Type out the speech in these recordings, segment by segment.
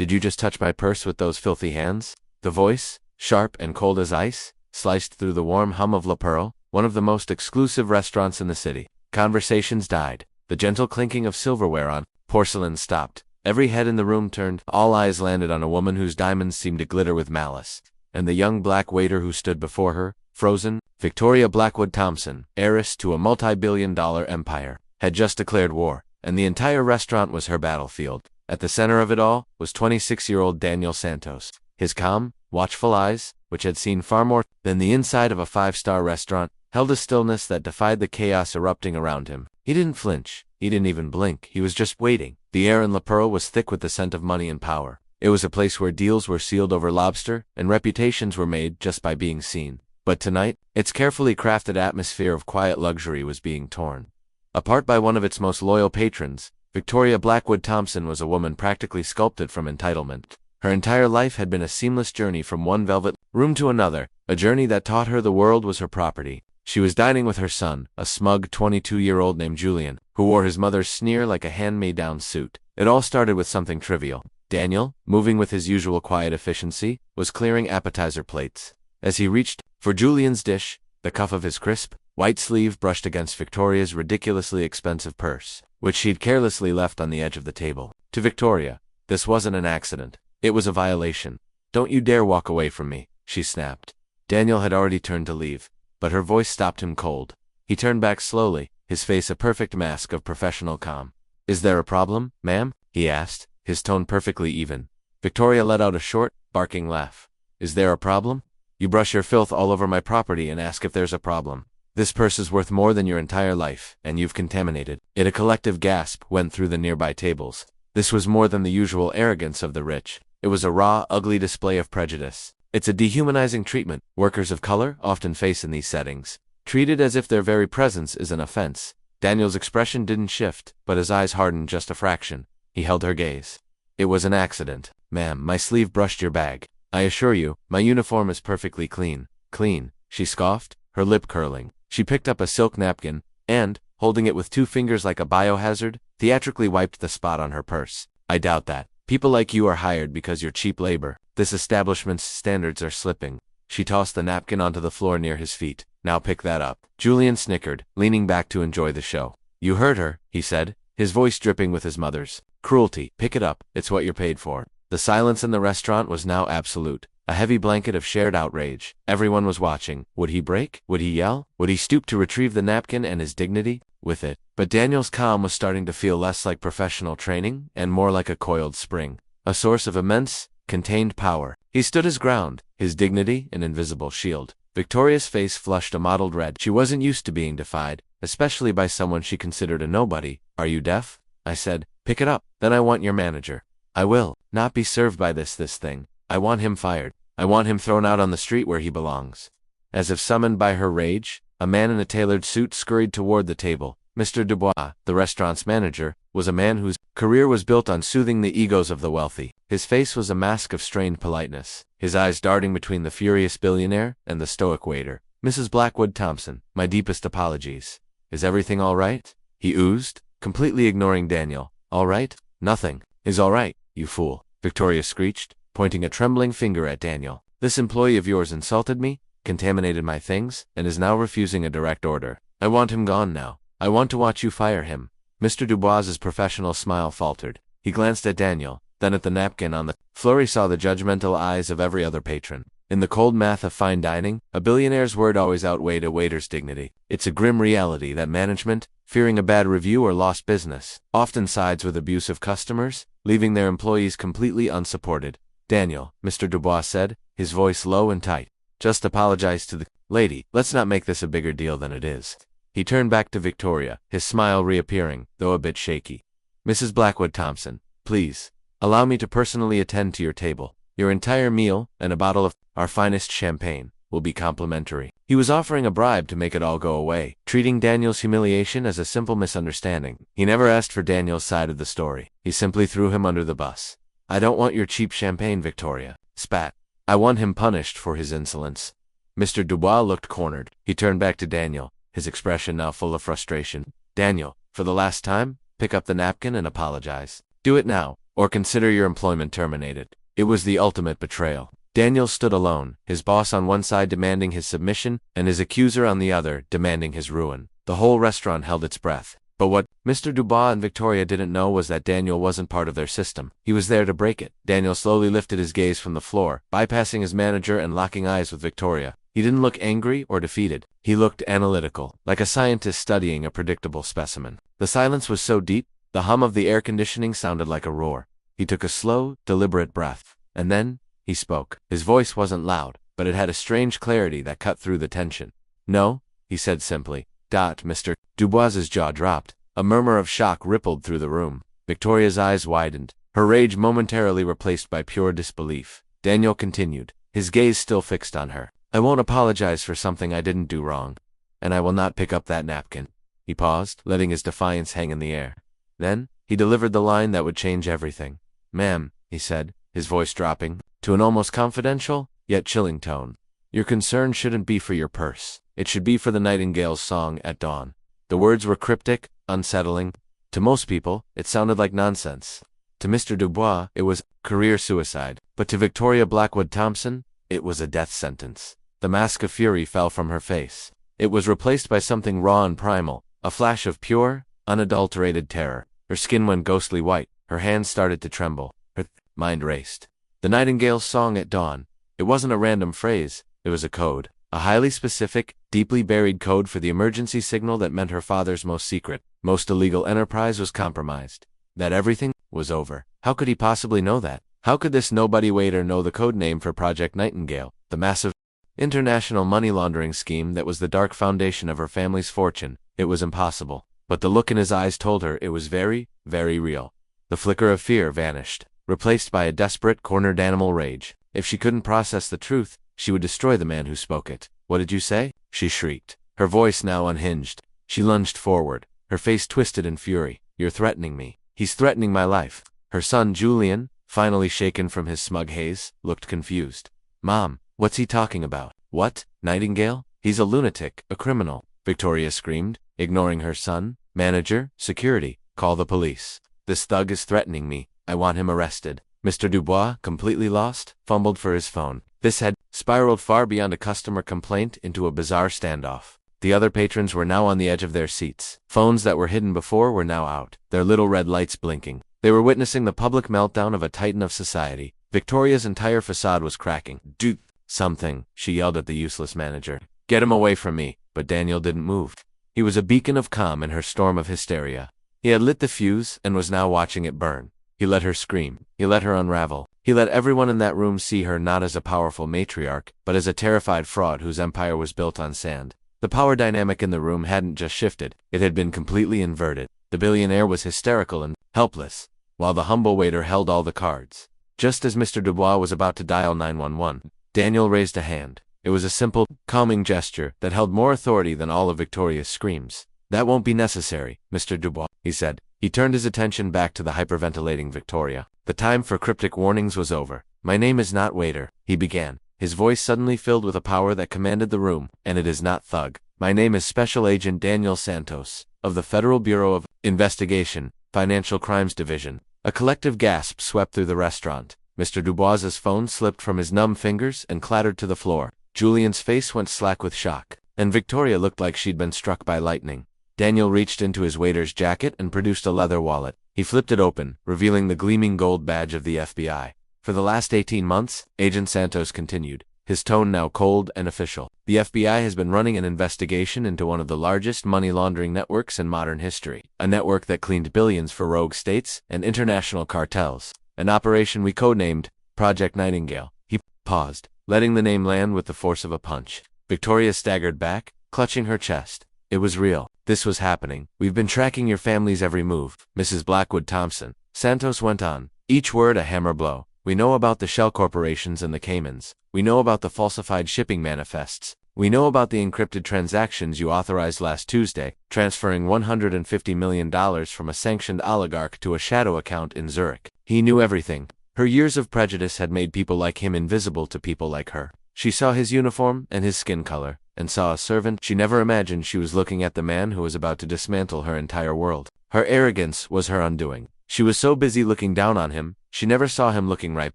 Did you just touch my purse with those filthy hands? The voice, sharp and cold as ice, sliced through the warm hum of La Pearl, one of the most exclusive restaurants in the city. Conversations died. The gentle clinking of silverware on porcelain stopped. Every head in the room turned. All eyes landed on a woman whose diamonds seemed to glitter with malice. And the young black waiter who stood before her, frozen, Victoria Blackwood-Thompson, heiress to a multi-billion-dollar empire, had just declared war, and the entire restaurant was her battlefield. At the center of it all was 26-year-old Daniel Santos. His calm, watchful eyes, which had seen far more than the inside of a five-star restaurant, held a stillness that defied the chaos erupting around him. He didn't flinch. He didn't even blink. He was just waiting. The air in La Pearl was thick with the scent of money and power. It was a place where deals were sealed over lobster, and reputations were made just by being seen. But tonight, its carefully crafted atmosphere of quiet luxury was being torn apart by one of its most loyal patrons. Victoria Blackwood-Thompson was a woman practically sculpted from entitlement. Her entire life had been a seamless journey from one velvet room to another, a journey that taught her the world was her property. She was dining with her son, a smug 22-year-old named Julian, who wore his mother's sneer like a hand-me-down suit. It all started with something trivial. Daniel, moving with his usual quiet efficiency, was clearing appetizer plates. As he reached for Julian's dish, the cuff of his crisp, white sleeve brushed against Victoria's ridiculously expensive purse, which she'd carelessly left on the edge of the table. To Victoria, this wasn't an accident. It was a violation. "Don't you dare walk away from me," she snapped. Daniel had already turned to leave, but her voice stopped him cold. He turned back slowly, his face a perfect mask of professional calm. "Is there a problem, ma'am?" he asked, his tone perfectly even. Victoria let out a short, barking laugh. "Is there a problem? You brush your filth all over my property and ask if there's a problem. This purse is worth more than your entire life, and you've contaminated it." A collective gasp went through the nearby tables. This was more than the usual arrogance of the rich. It was a raw, ugly display of prejudice. It's a dehumanizing treatment workers of color often face in these settings, treated as if their very presence is an offense. Daniel's expression didn't shift, but his eyes hardened just a fraction. He held her gaze. "It was an accident, ma'am. My sleeve brushed your bag. I assure you, my uniform is perfectly clean." "Clean?" she scoffed, her lip curling. She picked up a silk napkin, and, holding it with two fingers like a biohazard, theatrically wiped the spot on her purse. "I doubt that. People like you are hired because you're cheap labor. This establishment's standards are slipping." She tossed the napkin onto the floor near his feet. "Now pick that up." Julian snickered, leaning back to enjoy the show. "You heard her," he said, his voice dripping with his mother's cruelty. "Pick it up. It's what you're paid for." The silence in the restaurant was now absolute, a heavy blanket of shared outrage. Everyone was watching. Would he break? Would he yell? Would he stoop to retrieve the napkin and his dignity with it? But Daniel's calm was starting to feel less like professional training and more like a coiled spring, a source of immense, contained power. He stood his ground, his dignity an invisible shield. Victoria's face flushed a mottled red. She wasn't used to being defied, especially by someone she considered a nobody. "Are you deaf?" I said. "Pick it up. Then I want your manager. I will not be served by this thing. I want him fired. I want him thrown out on the street where he belongs." As if summoned by her rage, a man in a tailored suit scurried toward the table. Mr. Dubois, the restaurant's manager, was a man whose career was built on soothing the egos of the wealthy. His face was a mask of strained politeness, his eyes darting between the furious billionaire and the stoic waiter. "Mrs. Blackwood-Thompson, my deepest apologies. Is everything all right?" he oozed, completely ignoring Daniel. "All right? Nothing is all right, you fool," Victoria screeched, pointing a trembling finger at Daniel. "This employee of yours insulted me, contaminated my things, and is now refusing a direct order. I want him gone now. I want to watch you fire him." Mr. Dubois's professional smile faltered. He glanced at Daniel, then at the napkin on the floor. He saw the judgmental eyes of every other patron. In the cold math of fine dining, a billionaire's word always outweighed a waiter's dignity. It's a grim reality that management, fearing a bad review or lost business, often sides with abusive customers, leaving their employees completely unsupported. "Daniel," Mr. Dubois said, his voice low and tight, "just apologize to the lady. Let's not make this a bigger deal than it is." He turned back to Victoria, his smile reappearing, though a bit shaky. "Mrs. Blackwood-Thompson, please, allow me to personally attend to your table. Your entire meal, and a bottle of our finest champagne, will be complimentary." He was offering a bribe to make it all go away, treating Daniel's humiliation as a simple misunderstanding. He never asked for Daniel's side of the story. He simply threw him under the bus. "I don't want your cheap champagne," Victoria spat. "I want him punished for his insolence." Mr. Dubois looked cornered. He turned back to Daniel, his expression now full of frustration. "Daniel, for the last time, pick up the napkin and apologize. Do it now." or consider your employment terminated. It was the ultimate betrayal. Daniel stood alone, his boss on one side demanding his submission, and his accuser on the other demanding his ruin. The whole restaurant held its breath. But what Mr. Dubois and Victoria didn't know was that Daniel wasn't part of their system. He was there to break it. Daniel slowly lifted his gaze from the floor, bypassing his manager and locking eyes with Victoria. He didn't look angry or defeated. He looked analytical, like a scientist studying a predictable specimen. The silence was so deep, the hum of the air conditioning sounded like a roar. He took a slow, deliberate breath, and then he spoke. His voice wasn't loud, but it had a strange clarity that cut through the tension. "No," he said simply. Mr. Dubois's jaw dropped. A murmur of shock rippled through the room. Victoria's eyes widened, her rage momentarily replaced by pure disbelief. Daniel continued, his gaze still fixed on her. "I won't apologize for something I didn't do wrong. And I will not pick up that napkin." He paused, letting his defiance hang in the air. Then, he delivered the line that would change everything. "Ma'am," he said, his voice dropping to an almost confidential, yet chilling tone. "Your concern shouldn't be for your purse. It should be for the nightingale's song at dawn." The words were cryptic, unsettling. To most people, it sounded like nonsense. To Mr. Dubois, it was career suicide. But to Victoria Blackwood-Thompson, it was a death sentence. The mask of fury fell from her face. It was replaced by something raw and primal, a flash of pure, unadulterated terror. Her skin went ghostly white, her hands started to tremble, her mind raced. The nightingale's song at dawn. It wasn't a random phrase, it was a code. A highly specific, deeply buried code for the emergency signal that meant her father's most secret, most illegal enterprise was compromised. That everything was over. How could he possibly know that? How could this nobody waiter know the code name for Project Nightingale, the massive international money laundering scheme that was the dark foundation of her family's fortune? It was impossible. But the look in his eyes told her it was very, very real. The flicker of fear vanished, replaced by a desperate, cornered animal rage. If she couldn't process the truth, she would destroy the man who spoke it. "What did you say?" she shrieked, her voice now unhinged. She lunged forward, her face twisted in fury. "You're threatening me. He's threatening my life." Her son, Julian, finally shaken from his smug haze, looked confused. "Mom, what's he talking about?" "What? Nightingale? He's a lunatic, a criminal," Victoria screamed, ignoring her son. "Manager, security, call the police. This thug is threatening me. I want him arrested." Mr. Dubois, completely lost, fumbled for his phone. This had spiraled far beyond a customer complaint into a bizarre standoff. The other patrons were now on the edge of their seats. Phones that were hidden before were now out, their little red lights blinking. They were witnessing the public meltdown of a titan of society. Victoria's entire facade was cracking. "Do something," she yelled at the useless manager. "Get him away from me." But Daniel didn't move. He was a beacon of calm in her storm of hysteria. He had lit the fuse and was now watching it burn. He let her scream. He let her unravel. He let everyone in that room see her not as a powerful matriarch, but as a terrified fraud whose empire was built on sand. The power dynamic in the room hadn't just shifted, it had been completely inverted. The billionaire was hysterical and helpless, while the humble waiter held all the cards. Just as Mr. Dubois was about to dial 911, Daniel raised a hand. It was a simple, calming gesture that held more authority than all of Victoria's screams. "That won't be necessary, Mr. Dubois," he said. He turned his attention back to the hyperventilating Victoria. The time for cryptic warnings was over. "My name is not waiter," he began, his voice suddenly filled with a power that commanded the room, "and it is not thug. My name is Special Agent Daniel Santos, of the Federal Bureau of Investigation, Financial Crimes Division." A collective gasp swept through the restaurant. Mr. Dubois's phone slipped from his numb fingers and clattered to the floor. Julian's face went slack with shock, and Victoria looked like she'd been struck by lightning. Daniel reached into his waiter's jacket and produced a leather wallet. He flipped it open, revealing the gleaming gold badge of the FBI. "For the last 18 months, Agent Santos continued, his tone now cold and official, the FBI has been running an investigation into one of the largest money laundering networks in modern history, a network that cleaned billions for rogue states and international cartels, an operation we codenamed Project Nightingale." He paused, letting the name land with the force of a punch. Victoria staggered back, clutching her chest. It was real. This was happening. "We've been tracking your family's every move, Mrs. Blackwood-Thompson," Santos went on, each word a hammer blow. "We know about the shell corporations and the Caymans. We know about the falsified shipping manifests. We know about the encrypted transactions you authorized last Tuesday, transferring $150 million from a sanctioned oligarch to a shadow account in Zurich." He knew everything. Her years of prejudice had made people like him invisible to people like her. She saw his uniform and his skin color, and saw a servant. She never imagined she was looking at the man who was about to dismantle her entire world. Her arrogance was her undoing. She was so busy looking down on him, she never saw him looking right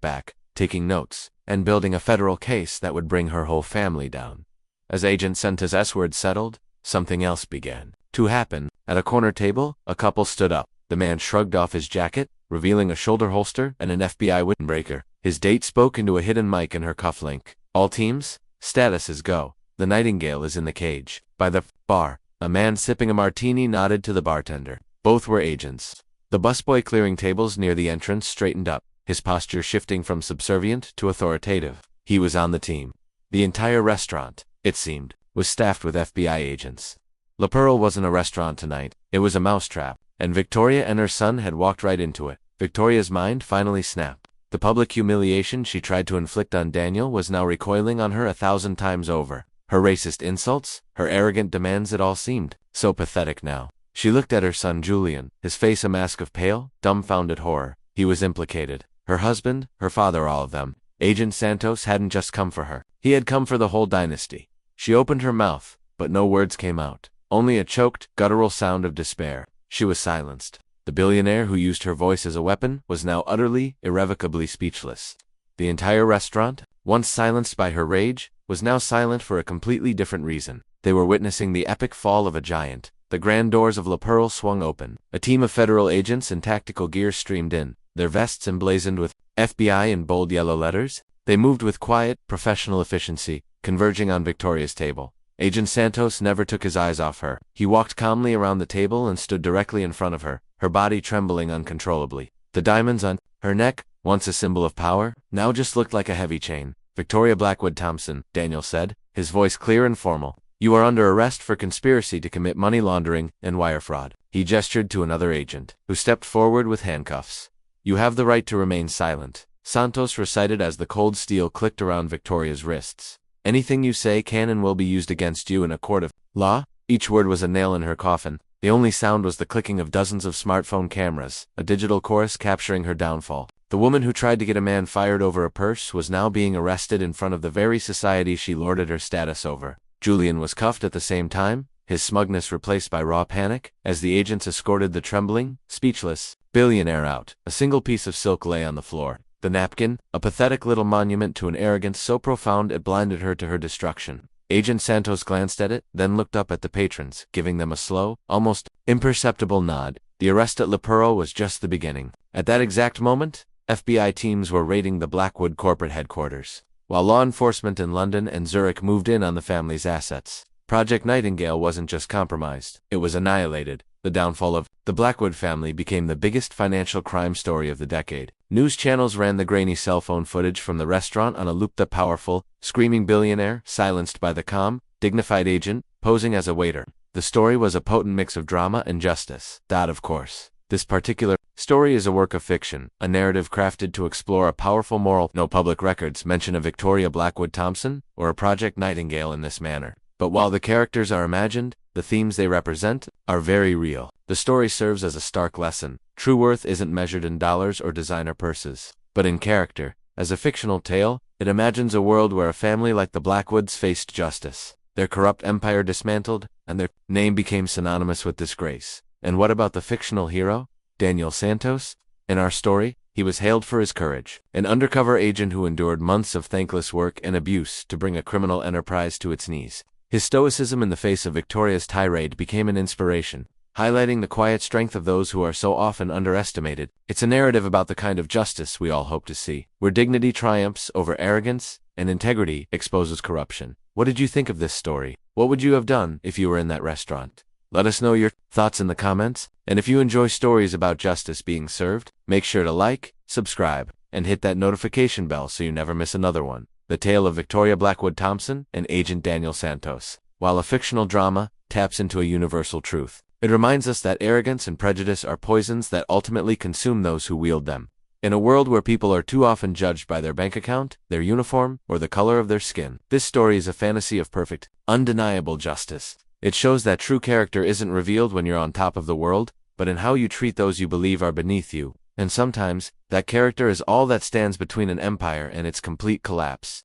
back, taking notes, and building a federal case that would bring her whole family down. As Agent Santos' words settled, something else began to happen. At a corner table, a couple stood up. The man shrugged off his jacket, revealing a shoulder holster and an FBI windbreaker. His date spoke into a hidden mic in her cufflink. All teams, status is go. The Nightingale is in the cage. By the bar, a man sipping a martini nodded to the bartender. Both were agents. The busboy clearing tables near the entrance straightened up, his posture shifting from subservient to authoritative. He was on the team. The entire restaurant, it seemed, was staffed with FBI agents. La Pearl wasn't a restaurant tonight, it was a mousetrap, and Victoria and her son had walked right into it. Victoria's mind finally snapped. The public humiliation she tried to inflict on Daniel was now recoiling on her 1,000 times over. Her racist insults, her arrogant demands, it all seemed so pathetic now. She looked at her son Julian, his face a mask of pale, dumbfounded horror. He was implicated. Her husband, her father, all of them. Agent Santos hadn't just come for her. He had come for the whole dynasty. She opened her mouth, but no words came out. Only a choked, guttural sound of despair. She was silenced. The billionaire who used her voice as a weapon was now utterly, irrevocably speechless. The entire restaurant, once silenced by her rage, was now silent for a completely different reason. They were witnessing the epic fall of a giant. The grand doors of La Pearl swung open. A team of federal agents in tactical gear streamed in, their vests emblazoned with FBI in bold yellow letters. They moved with quiet, professional efficiency, converging on Victoria's table. Agent Santos never took his eyes off her. He walked calmly around the table and stood directly in front of her, her body trembling uncontrollably. The diamonds on her neck, once a symbol of power, now just looked like a heavy chain. Victoria Blackwood-Thompson, Daniel said, his voice clear and formal. You are under arrest for conspiracy to commit money laundering and wire fraud. He gestured to another agent, who stepped forward with handcuffs. You have the right to remain silent, Santos recited as the cold steel clicked around Victoria's wrists. Anything you say can and will be used against you in a court of law. Each word was a nail in her coffin. The only sound was the clicking of dozens of smartphone cameras, a digital chorus capturing her downfall. The woman who tried to get a man fired over a purse was now being arrested in front of the very society she lorded her status over. Julian was cuffed at the same time, his smugness replaced by raw panic, as the agents escorted the trembling, speechless billionaire out. A single piece of silk lay on the floor. The napkin, a pathetic little monument to an arrogance so profound it blinded her to her destruction. Agent Santos glanced at it, then looked up at the patrons, giving them a slow, almost imperceptible nod. The arrest at La Pearl was just the beginning. At that exact moment, FBI teams were raiding the Blackwood corporate headquarters, while law enforcement in London and Zurich moved in on the family's assets. Project Nightingale wasn't just compromised, it was annihilated. The downfall of the Blackwood family became the biggest financial crime story of the decade. News channels ran the grainy cell phone footage from the restaurant on a loop. The powerful, screaming billionaire, silenced by the calm, dignified agent, posing as a waiter. The story was a potent mix of drama and justice. Of course, this particular story is a work of fiction, a narrative crafted to explore a powerful moral. No public records mention a Victoria Blackwood-Thompson or a Project Nightingale in this manner. But while the characters are imagined, the themes they represent are very real. The story serves as a stark lesson. True worth isn't measured in dollars or designer purses, but in character. As a fictional tale, it imagines a world where a family like the Blackwoods faced justice, their corrupt empire dismantled, and their name became synonymous with disgrace. And what about the fictional hero, Daniel Santos? In our story, he was hailed for his courage, an undercover agent who endured months of thankless work and abuse to bring a criminal enterprise to its knees. His stoicism in the face of Victoria's tirade became an inspiration, highlighting the quiet strength of those who are so often underestimated. It's a narrative about the kind of justice we all hope to see, where dignity triumphs over arrogance and integrity exposes corruption. What did you think of this story? What would you have done if you were in that restaurant? Let us know your thoughts in the comments, and if you enjoy stories about justice being served, make sure to like, subscribe, and hit that notification bell so you never miss another one. The tale of Victoria Blackwood-Thompson and Agent Daniel Santos, while a fictional drama, taps into a universal truth. It reminds us that arrogance and prejudice are poisons that ultimately consume those who wield them. In a world where people are too often judged by their bank account, their uniform, or the color of their skin, this story is a fantasy of perfect, undeniable justice. It shows that true character isn't revealed when you're on top of the world, but in how you treat those you believe are beneath you. And sometimes, that character is all that stands between an empire and its complete collapse.